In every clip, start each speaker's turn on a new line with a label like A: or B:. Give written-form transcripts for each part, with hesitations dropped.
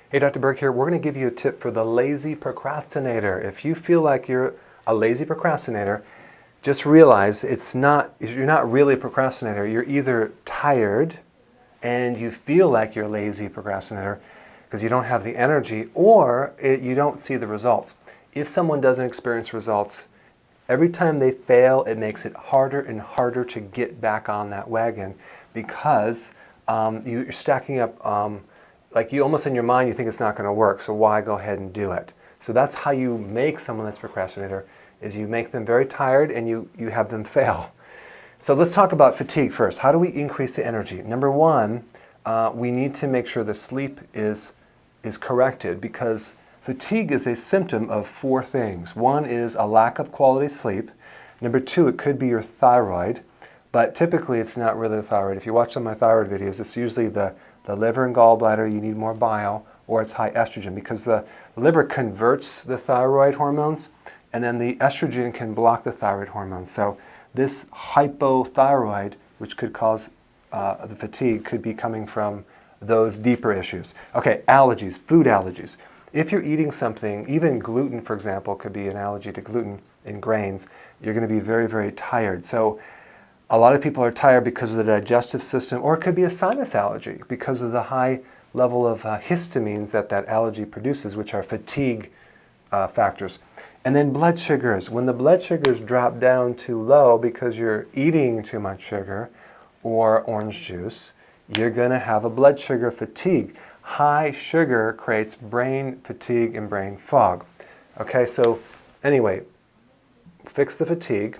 A: Hey, Dr. Berg here. We're going to give you a tip for the lazy procrastinator. If you feel like you're a lazy procrastinator, just realize you're not really a procrastinator. You're either tired and you feel like you're a lazy procrastinator because you don't have the energy, or you don't see the results. If someone doesn't experience results, every time they fail, it makes it harder and harder to get back on that wagon because you're stacking up, like you almost in your mind, you think it's not going to work, so why go ahead and do it? So that's how you make someone that's a procrastinator, is you make them very tired and you have them fail. So let's talk about fatigue first. How do we increase the energy? Number one, we need to make sure the sleep is corrected, because fatigue is a symptom of four things. One is a lack of quality sleep. Number two, it could be your thyroid, but typically it's not really the thyroid. If you watch some of my thyroid videos, it's usually the liver and gallbladder, you need more bile, or it's high estrogen, because the liver converts the thyroid hormones, and then the estrogen can block the thyroid hormones. So this hypothyroid, which could cause the fatigue, could be coming from those deeper issues. Okay, allergies, food allergies. If you're eating something, even gluten, for example, could be an allergy to gluten in grains, you're going to be very, very tired. So a lot of people are tired because of the digestive system, or it could be a sinus allergy because of the high level of histamines that allergy produces, which are fatigue factors. And then blood sugars. When the blood sugars drop down too low because you're eating too much sugar or orange juice, you're going to have a blood sugar fatigue. High sugar creates brain fatigue and brain fog. Okay, so anyway, fix the fatigue.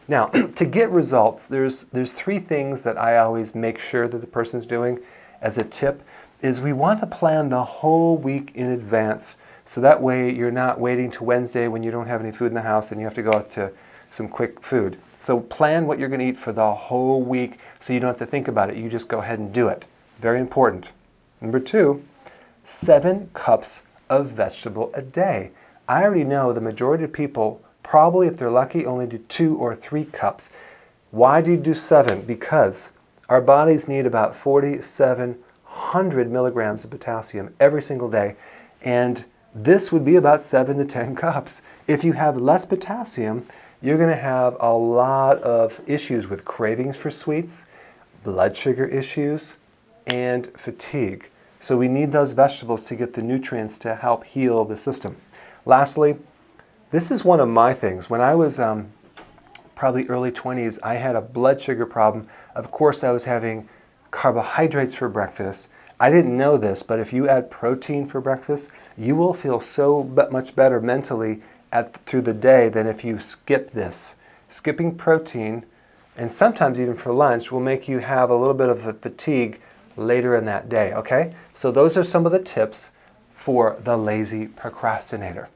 A: Now, to get results, there's three things that I always make sure that the person's doing as a tip. Is we want to plan the whole week in advance, so that way you're not waiting to Wednesday when you don't have any food in the house and you have to go out to some quick food. So plan what you're going to eat for the whole week so you don't have to think about it. You just go ahead and do it. Very important. Number two, 7 cups of vegetable a day. I already know the majority of people, probably if they're lucky, only do 2 or 3 cups. Why do you do 7? Because our bodies need about 4,700 milligrams of potassium every single day, and this would be about 7 to 10 cups. If you have less potassium, you're going to have a lot of issues with cravings for sweets, blood sugar issues, and fatigue. So we need those vegetables to get the nutrients to help heal the system. Lastly, this is one of my things. When I was probably early 20s, I had a blood sugar problem. Of course, I was having carbohydrates for breakfast. I didn't know this, but if you add protein for breakfast, you will feel so much better mentally through the day than if you skip this. Skipping protein, and sometimes even for lunch, will make you have a little bit of a fatigue later in that day, okay? So those are some of the tips for the lazy procrastinator.